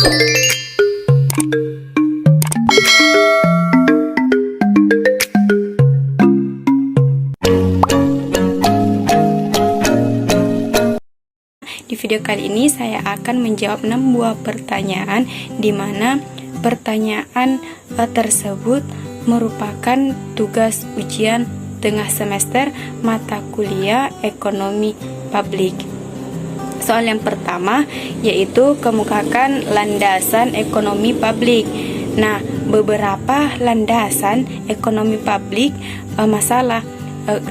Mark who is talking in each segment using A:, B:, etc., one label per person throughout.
A: Di video kali ini saya akan menjawab 6 buah pertanyaan, di mana pertanyaan tersebut merupakan tugas ujian tengah semester mata kuliah ekonomi publik. Soal yang pertama yaitu kemukakan landasan ekonomi publik. Nah, beberapa landasan ekonomi publik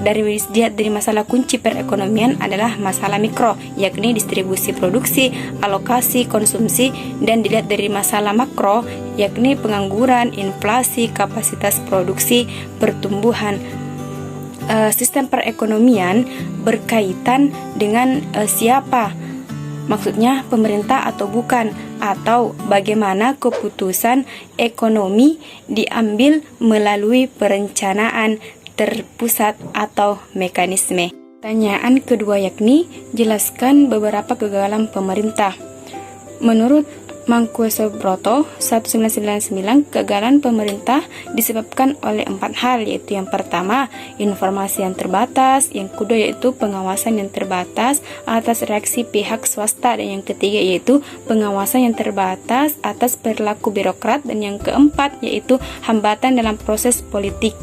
A: dari masalah kunci perekonomian adalah masalah mikro, yakni distribusi produksi, alokasi, konsumsi, dan dilihat dari masalah makro, yakni pengangguran, inflasi, kapasitas produksi, pertumbuhan. Sistem perekonomian berkaitan dengan siapa, maksudnya pemerintah atau bukan, atau bagaimana keputusan ekonomi diambil melalui perencanaan terpusat atau mekanisme. Pertanyaan kedua yakni jelaskan beberapa kegagalan pemerintah. Menurut Mangkuaso Broto 1999, kegagalan pemerintah disebabkan oleh 4 hal, yaitu yang pertama informasi yang terbatas, yang kedua yaitu pengawasan yang terbatas atas reaksi pihak swasta, dan yang ketiga yaitu pengawasan yang terbatas atas perilaku birokrat, dan yang keempat yaitu hambatan dalam proses politik.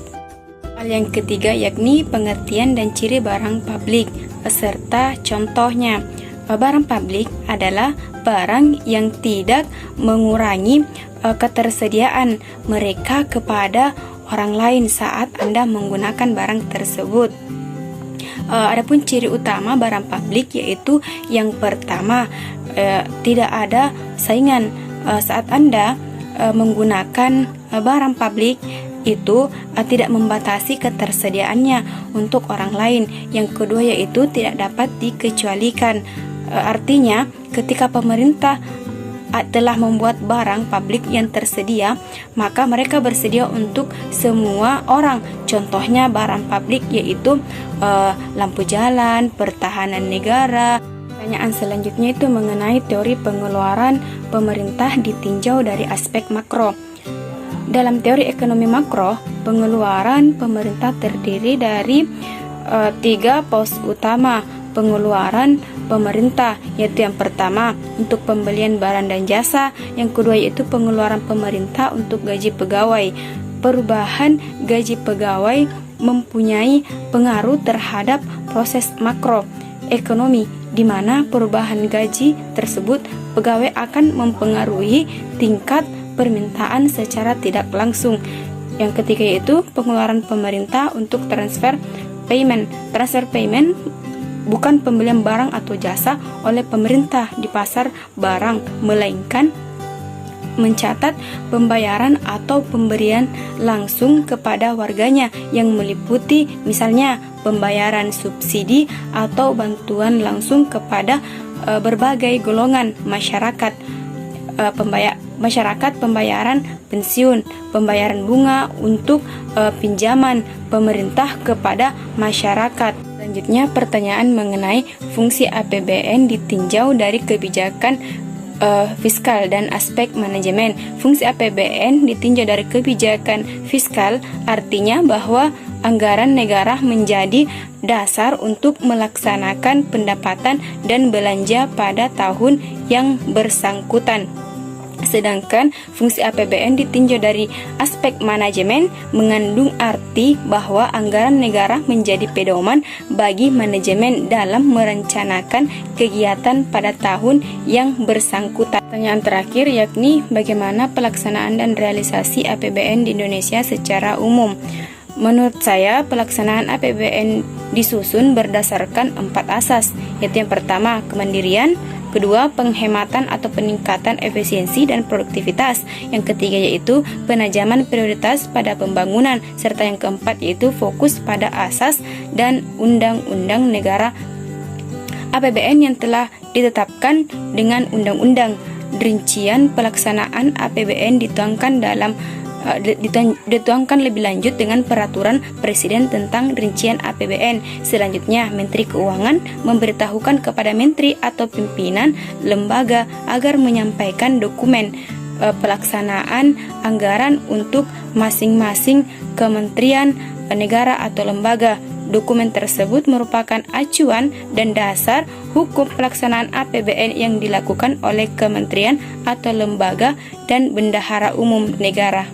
A: Hal yang ketiga yakni pengertian dan ciri barang publik, serta contohnya. Barang publik adalah barang yang tidak mengurangi ketersediaan mereka kepada orang lain saat Anda menggunakan barang tersebut. Adapun ciri utama barang publik yaitu yang pertama, tidak ada saingan saat Anda menggunakan barang publik itu tidak membatasi ketersediaannya untuk orang lain. Yang kedua yaitu tidak dapat dikecualikan. Artinya ketika pemerintah telah membuat barang publik yang tersedia, maka mereka bersedia untuk semua orang. Contohnya barang publik yaitu lampu jalan, pertahanan negara. Pertanyaan selanjutnya itu mengenai teori pengeluaran pemerintah ditinjau dari aspek makro. Dalam teori ekonomi makro, pengeluaran pemerintah terdiri dari 3 pos utama pengeluaran pemerintah, yaitu yang pertama untuk pembelian barang dan jasa, yang kedua yaitu pengeluaran pemerintah untuk gaji pegawai. Perubahan gaji pegawai mempunyai pengaruh terhadap proses makro ekonomi, di mana perubahan gaji tersebut pegawai akan mempengaruhi tingkat permintaan secara tidak langsung. Yang ketiga yaitu pengeluaran pemerintah untuk transfer payment. Transfer payment bukan pembelian barang atau jasa oleh pemerintah di pasar barang, melainkan mencatat pembayaran atau pemberian langsung kepada warganya yang meliputi misalnya pembayaran subsidi atau bantuan langsung kepada berbagai golongan masyarakat. Pembayaran pensiun, pembayaran bunga untuk pinjaman pemerintah kepada masyarakat. Selanjutnya pertanyaan mengenai fungsi APBN ditinjau dari kebijakan fiskal dan aspek manajemen. Fungsi APBN ditinjau dari kebijakan fiskal, artinya bahwa anggaran negara menjadi dasar untuk melaksanakan pendapatan dan belanja pada tahun yang bersangkutan. Sedangkan fungsi APBN ditinjau dari aspek manajemen, mengandung arti bahwa anggaran negara menjadi pedoman bagi manajemen dalam merencanakan kegiatan pada tahun yang bersangkutan. Pertanyaan terakhir yakni bagaimana pelaksanaan dan realisasi APBN di Indonesia secara umum. Menurut saya, pelaksanaan APBN disusun berdasarkan 4 asas, yaitu yang pertama, kemandirian, kedua, penghematan atau peningkatan efisiensi dan produktivitas, yang ketiga yaitu penajaman prioritas pada pembangunan, serta yang keempat yaitu fokus pada asas dan undang-undang negara. APBN yang telah ditetapkan dengan undang-undang. Rincian pelaksanaan APBN dituangkan dalam dituangkan lebih lanjut dengan peraturan presiden tentang rincian APBN. Selanjutnya, Menteri Keuangan memberitahukan kepada menteri atau pimpinan lembaga agar menyampaikan dokumen pelaksanaan anggaran untuk masing-masing kementerian, negara atau lembaga. Dokumen tersebut merupakan acuan dan dasar hukum pelaksanaan APBN yang dilakukan oleh kementerian atau lembaga dan bendahara umum negara.